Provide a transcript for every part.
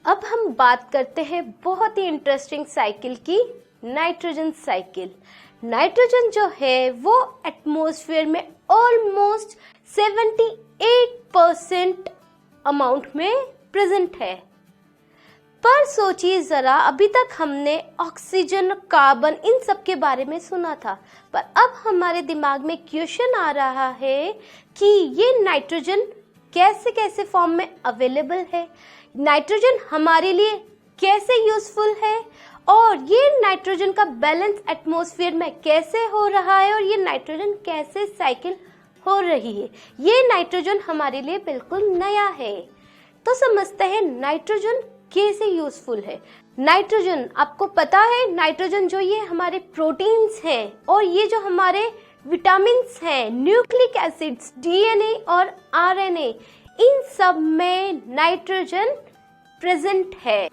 अब हम बात करते हैं बहुत ही इंटरेस्टिंग साइकिल की, नाइट्रोजन साइकिल। नाइट्रोजन जो है वो एटमॉस्फेयर में ऑलमोस्ट 78% अमाउंट में प्रेजेंट है। पर सोचिए जरा, अभी तक हमने ऑक्सीजन, कार्बन, इन सब के बारे में सुना था, पर अब हमारे दिमाग में क्वेश्चन आ रहा है कि ये नाइट्रोजन कैसे कैसे फॉर्म में अवेलेबल है, नाइट्रोजन हमारे लिए कैसे यूजफुल है, और ये नाइट्रोजन का बैलेंस एटमॉस्फेयर में कैसे हो रहा है, और ये नाइट्रोजन कैसे साइकिल हो रही है। ये नाइट्रोजन हमारे लिए बिल्कुल नया है। तो समझते हैं नाइट्रोजन कैसे यूजफुल है। नाइट्रोजन, आपको पता है नाइट्रोजन जो ये हमारे प्रोटीन्स हैं और ये जो हमारे विटामिन्स हैं, न्यूक्लिक एसिड्स, डीएनए और आरएनए, इन सब में नाइट्रोजन प्रेजेंट है।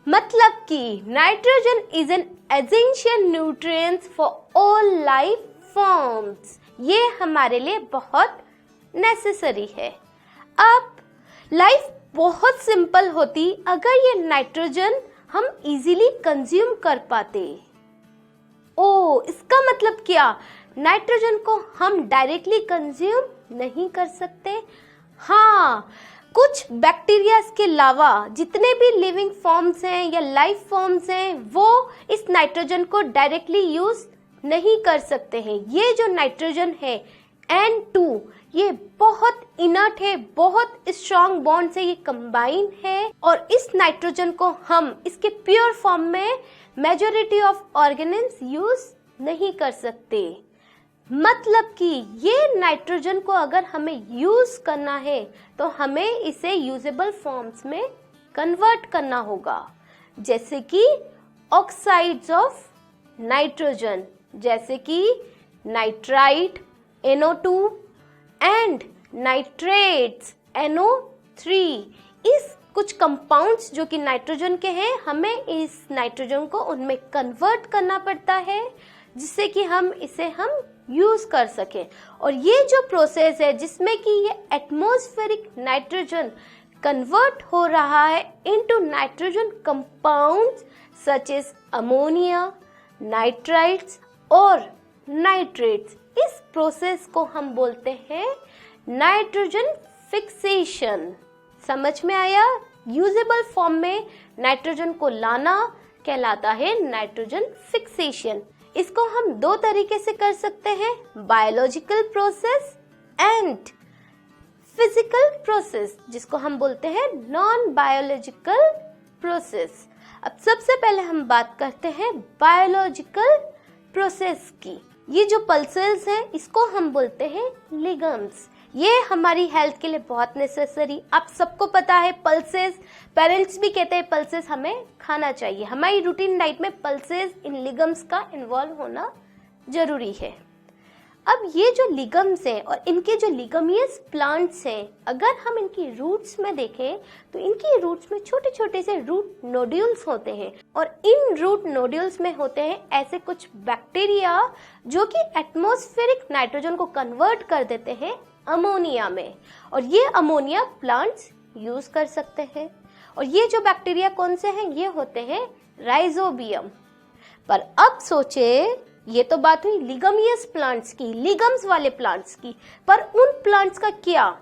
मतलब कि nitrogen is an essential nutrients for all life forms. ये हमारे लिए बहुत नेसेसरी है। अब लाइफ बहुत सिंपल होती अगर ये नाइट्रोजन हम इजीली कंज्यूम कर पाते। इसका मतलब क्या? नाइट्रोजन को हम डायरेक्टली कंज्यूम नहीं कर सकते। हाँ, कुछ बैक्टीरियाज के अलावा जितने भी लिविंग फॉर्म्स हैं या लाइफ फॉर्म्स हैं वो इस नाइट्रोजन को डायरेक्टली यूज नहीं कर सकते हैं। ये जो नाइट्रोजन है N2, ये बहुत इनर्ट है, बहुत स्ट्रॉन्ग बॉन्ड से ये कंबाइन है, और इस नाइट्रोजन को हम इसके प्योर फॉर्म में मेजॉरिटी ऑफ ऑर्गेनिम्स यूज नहीं कर सकते। मतलब कि ये नाइट्रोजन को अगर हमें यूज करना है तो हमें इसे यूजेबल फॉर्म्स में कन्वर्ट करना होगा, जैसे कि ऑक्साइड्स ऑफ नाइट्रोजन, जैसे कि nitrite NO2 and nitrates NO3। इस कुछ कंपाउंड्स जो कि नाइट्रोजन के हैं, हमें इस नाइट्रोजन को उनमें कन्वर्ट करना पड़ता है जिससे कि हम यूज कर सकें। और ये जो प्रोसेस है जिसमें कि ये एटमॉस्फेरिक नाइट्रोजन कन्वर्ट हो रहा है into nitrogen compounds such as ammonia, nitrites और नाइट्रेट्स, इस प्रोसेस को हम बोलते हैं नाइट्रोजन फिक्सेशन। समझ में आया? यूजेबल फॉर्म में नाइट्रोजन को लाना कहलाता है नाइट्रोजन फिक्सेशन। इसको हम दो तरीके से कर सकते हैं, biological process and physical process, जिसको हम बोलते हैं नॉन बायोलॉजिकल प्रोसेस। अब सबसे पहले हम बात करते हैं बायोलॉजिकल प्रोसेस की। ये जो पल्सेस हैं इसको हम बोलते हैं लिगम्स। ये हमारी हेल्थ के लिए बहुत नेसेसरी, आप सबको पता है पल्सेस, पेरेंट्स भी कहते हैं पल्सेस हमें खाना चाहिए। हमारी रूटीन डाइट में पल्सेस इन लिगम्स का इन्वॉल्व होना जरूरी है। अब ये जो लिगम्स हैं और इनके जो लिगमियस प्लांट्स हैं, अगर हम इनकी रूट्स में देखें तो इनकी रूट्स में छोटे छोटे से रूट नोड्यूल्स होते हैं, और इन रूट नोड्यूल्स में होते हैं ऐसे कुछ बैक्टीरिया जो कि एटमॉस्फेरिक नाइट्रोजन को कन्वर्ट कर देते हैं अमोनिया में, और ये अमोनिया प्लांट्स यूज कर सकते हैं। और ये जो बैक्टीरिया कौन से हैं? ये होते हैं राइजोबियम। पर अब सोचे, ये तो बात हुई लिगमियस प्लांट्स की, लिगम्स वाले प्लांट्स की, पर उन प्लांट्स का क्या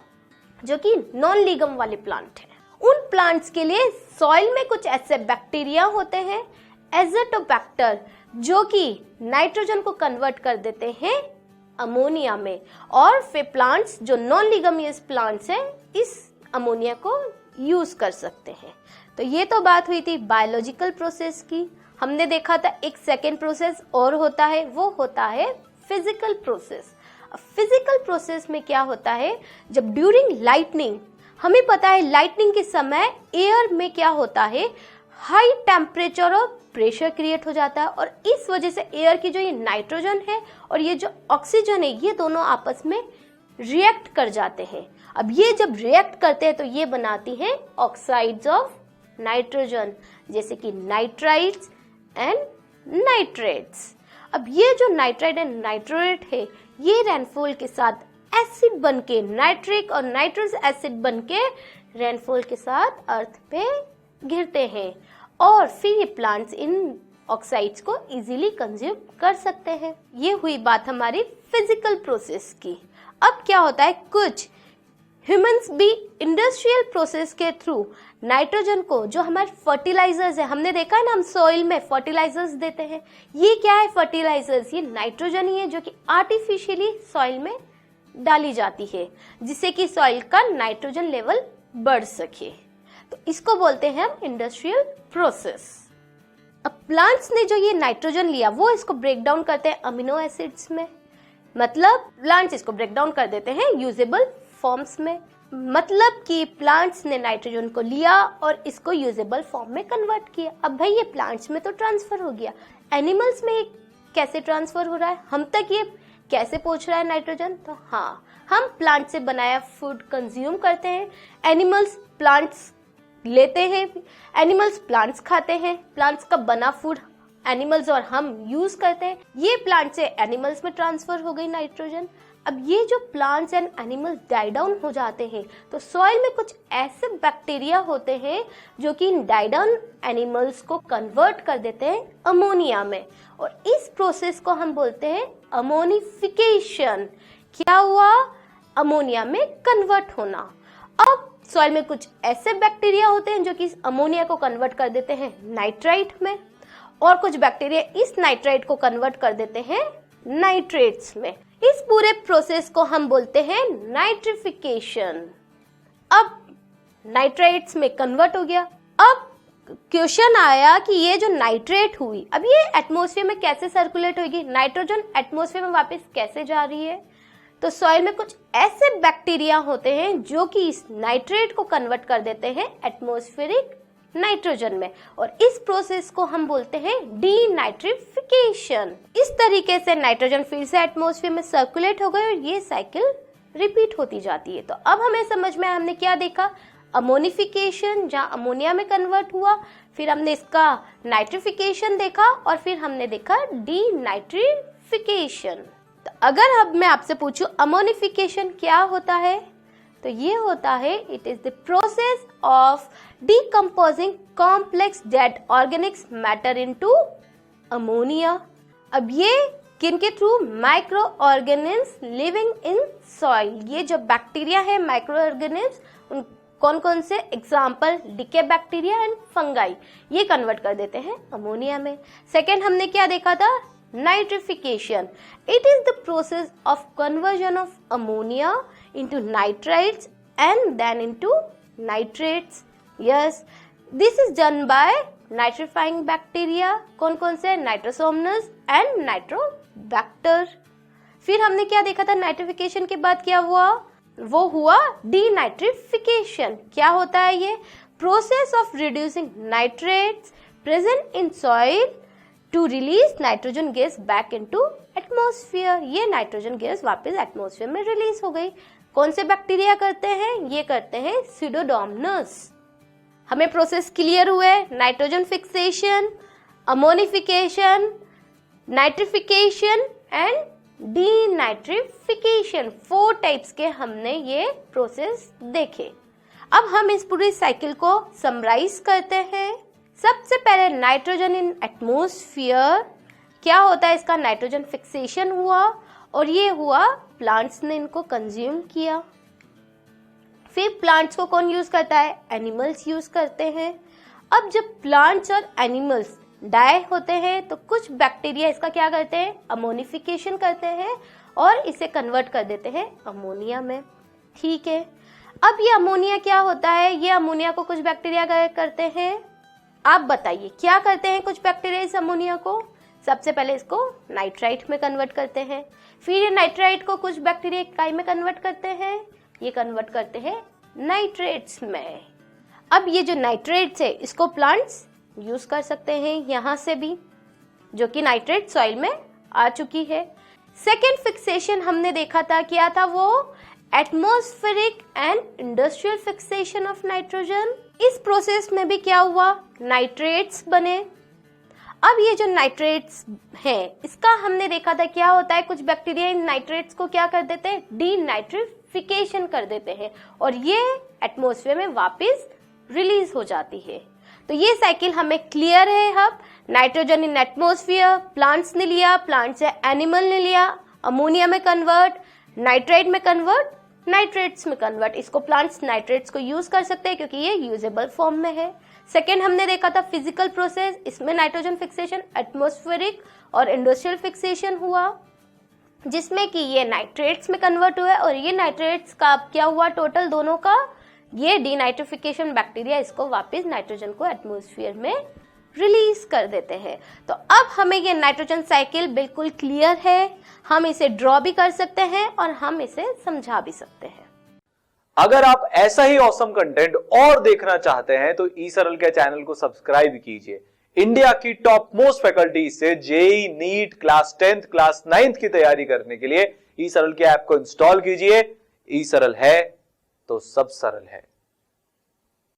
जो कि नॉन लिगम वाले प्लांट हैं? उन प्लांट्स के लिए सॉइल में कुछ ऐसे बैक्टीरिया होते हैं एज़ोटोबैक्टर, जो कि नाइट्रोजन को कन्वर्ट कर देते हैं अमोनिया में, और फिर प्लांट्स जो नॉन लिगमियस प्लांट्स हैं इस अमोनिया को यूज कर सकते हैं। तो ये तो बात हुई थी बायोलॉजिकल प्रोसेस की। हमने देखा था एक सेकेंड प्रोसेस और होता है, वो होता है फिजिकल प्रोसेस। फिजिकल प्रोसेस में क्या होता है, जब ड्यूरिंग लाइटनिंग, हमें पता है लाइटनिंग के समय एयर में क्या होता है, हाई टेम्परेचर और प्रेशर क्रिएट हो जाता है, और इस वजह से एयर की जो ये नाइट्रोजन है और ये जो ऑक्सीजन है, ये दोनों आपस में रिएक्ट कर जाते हैं। अब ये जब रिएक्ट करते हैं तो ये बनाती हैं ऑक्साइड्स ऑफ नाइट्रोजन, जैसे कि नाइट्राइट्स एंड नाइट्रेट्स। अब ये जो नाइट्राइट एंड नाइट्रेट है, ये रेनफॉल के साथ एसिड बनके, नाइट्रिक और नाइट्रस एसिड बनके रेनफॉल के साथ अर्थ पे घिरते हैं और फिर ये प्लांट्स इन ऑक्साइड्स को इजीली कंज्यूम कर सकते हैं। ये हुई बात हमारी फिजिकल प्रोसेस की। अब क्या होता है, कुछ ह्यूमंस भी इंडस्ट्रियल प्रोसेस के थ्रू नाइट्रोजन को, जो हमारे फर्टिलाइजर्स है, हमने देखा है ना हम सॉइल में फर्टिलाइजर्स देते हैं, ये क्या है फर्टिलाइजर्स, ये नाइट्रोजन ही है जो कि आर्टिफिशियली सॉइल में डाली जाती है जिससे कि सॉइल का नाइट्रोजन लेवल बढ़ सके। तो इसको बोलते हैं हम इंडस्ट्रियल प्रोसेस। अब प्लांट्स ने जो ये नाइट्रोजन लिया वो इसको ब्रेक डाउन करते हैं अमीनो एसिड्स में, मतलब प्लांट्स इसको ब्रेक डाउन कर देते हैं यूजेबल फॉर्म्स में। मतलब कि प्लांट्स ने नाइट्रोजन को लिया और इसको यूजेबल फॉर्म में कन्वर्ट किया। अब भाई ये प्लांट्स में तो ट्रांसफर हो गया, एनिमल्स में कैसे ट्रांसफर हो रहा है, हम तक ये कैसे पहुंच रहा है नाइट्रोजन? तो हाँ, हम प्लांट से बनाया फूड कंज्यूम करते हैं, एनिमल्स प्लांट्स लेते हैं, एनिमल्स प्लांट्स खाते हैं, प्लांट्स का बना फूड एनिमल्स और हम यूज करते हैं, ये प्लांट से एनिमल्स में ट्रांसफर हो गई नाइट्रोजन। अब ये जो plants and animals die down हो जाते हैं तो सॉइल में कुछ ऐसे बैक्टीरिया होते हैं जो कि इन डाई डाउन एनिमल्स को कन्वर्ट कर देते हैं अमोनिया में, और इस प्रोसेस को हम बोलते हैं अमोनिफिकेशन। क्या हुआ? अमोनिया में कन्वर्ट होना। अब सॉइल में कुछ ऐसे बैक्टीरिया होते हैं जो कि इस अमोनिया को कन्वर्ट कर देते हैं नाइट्राइट में, और कुछ बैक्टीरिया इस नाइट्राइट को कन्वर्ट कर देते हैं नाइट्रेट्स में। इस पूरे प्रोसेस को हम बोलते हैं नाइट्रिफिकेशन। अब नाइट्रेट्स में कन्वर्ट हो गया। अब क्वेश्चन आया कि ये जो नाइट्रेट हुई, अब ये एटमॉस्फेयर में कैसे सर्कुलेट होगी, नाइट्रोजन एटमॉस्फेयर में वापस कैसे जा रही है? तो सॉइल में कुछ ऐसे बैक्टीरिया होते हैं जो कि इस नाइट्रेट को कन्वर्ट कर देते हैं एटमॉस्फेरिक नाइट्रोजन में, और इस प्रोसेस को हम बोलते हैं डीनाइट्रिफिकेशन। इस तरीके से नाइट्रोजन फिर से एटमॉस्फेयर में सर्कुलेट हो गए और ये साइकिल रिपीट होती जाती है। तो अब हमें समझ में हमने क्या देखा, अमोनिफिकेशन जहाँ अमोनिया में कन्वर्ट हुआ, फिर हमने इसका नाइट्रिफिकेशन देखा, और फिर हमने देखा डीनाइट्रिफिकेशन। तो अगर अब मैं आपसे पूछूं अमोनिफिकेशन क्या होता है, तो ये होता है it is the process of decomposing complex dead organic matter into ammonia। अब ये किनके through? Micro organisms living in soil. ये जो बैक्टीरिया है माइक्रो ऑर्गेनिम्स, उन कौन कौन से example, decay bacteria and fungi, ये कन्वर्ट कर देते हैं अमोनिया में। सेकेंड हमने क्या देखा था? Nitrification. It is the process of conversion of ammonia into nitrites and then into nitrates। Yes, this is done by nitrifying bacteria। कौन कौन से? नाइट्रोसोमनस एंड नाइट्रोबैक्टर। फिर हमने क्या देखा था? नाइट्रिफिकेशन के बाद क्या हुआ? वो हुआ डीनाइट्रिफिकेशन। क्या होता है ये? Process of reducing nitrates present in soil to release nitrogen gas back into atmosphere. ये नाइट्रोजन गैस वापस एटमॉस्फेयर में रिलीज हो गई। कौन से बैक्टीरिया करते हैं? ये करते हैं स्यूडोमोनास। हमें प्रोसेस क्लियर हुए? Nitrogen fixation, ammonification, nitrification and denitrification, 4 types के हमने ये प्रोसेस देखे। अब हम इस पूरी साइकिल को समराइज करते हैं। सबसे पहले नाइट्रोजन इन एटमॉस्फेयर, क्या होता है इसका? नाइट्रोजन फिक्सेशन हुआ, और ये हुआ प्लांट्स ने इनको कंज्यूम किया। फिर प्लांट्स को कौन यूज करता है? एनिमल्स यूज करते हैं। अब जब प्लांट्स और एनिमल्स डाई होते हैं तो कुछ बैक्टीरिया इसका क्या करते हैं? अमोनिफिकेशन करते हैं और इसे कन्वर्ट कर देते हैं अमोनिया में। ठीक है, अब ये अमोनिया क्या होता है? ये अमोनिया को कुछ बैक्टीरिया करते हैं। आप बताइए क्या करते हैं कुछ बैक्टीरिया इस अमोनिया को? सबसे पहले इसको नाइट्राइट में कन्वर्ट करते हैं, फिर ये नाइट्राइट को कुछ बैक्टीरिया इकाई में कन्वर्ट करते हैं, ये कन्वर्ट करते हैं नाइट्रेट्स में। अब ये जो नाइट्रेट्स है इसको प्लांट्स यूज कर सकते हैं यहाँ से भी, जो कि नाइट्रेट सॉइल में आ चुकी है। सेकेंड फिक्सेशन हमने देखा था, क्या था वो? Atmospheric and industrial fixation of nitrogen. इस प्रोसेस में भी क्या हुआ? नाइट्रेट्स बने। अब ये जो नाइट्रेट्स हैं इसका हमने देखा था क्या होता है, कुछ बैक्टीरिया इन नाइट्रेट्स को क्या कर देते हैं? डीनाइट्रिफिकेशन कर देते हैं और ये एटमॉस्फेयर में वापस रिलीज हो जाती है। तो ये साइकिल हमें क्लियर है। अब नाइट्रोजन इन एटमोस्फियर, प्लांट्स ने लिया, प्लांट से एनिमल ने लिया, अमोनिया में कन्वर्ट, नाइट्राइट में कन्वर्ट, नाइट्रेट्स में कन्वर्ट। इसको प्लांट्स नाइट्रेट्स को यूज कर सकते हैं क्योंकि ये यूजेबल फॉर्म में है। सेकेंड हमने देखा था फिजिकल प्रोसेस, इसमें नाइट्रोजन फिक्सेशन एटमॉस्फेरिक और इंडस्ट्रियल फिक्सेशन हुआ, जिसमें कि ये नाइट्रेट्स में कन्वर्ट हुआ और ये नाइट्रेट्स का क्या हुआ टोटल दोनों का, ये डीनाइट्रिफिकेशन बैक्टीरिया इसको वापस नाइट्रोजन को एटमॉस्फेयर में रिलीज कर देते हैं। तो अब हमें ये नाइट्रोजन साइकिल बिल्कुल क्लियर है, हम इसे ड्रॉ भी कर सकते हैं और हम इसे समझा भी सकते हैं। अगर आप ऐसा ही ऑसम कंटेंट और देखना चाहते हैं तो ई सरल के चैनल को सब्सक्राइब कीजिए। इंडिया की टॉप मोस्ट फैकल्टी से JEE, NEET, class 10th, class 9th की तैयारी करने के लिए ई सरल के ऐप को इंस्टॉल कीजिए। ई सरल है तो सब सरल है।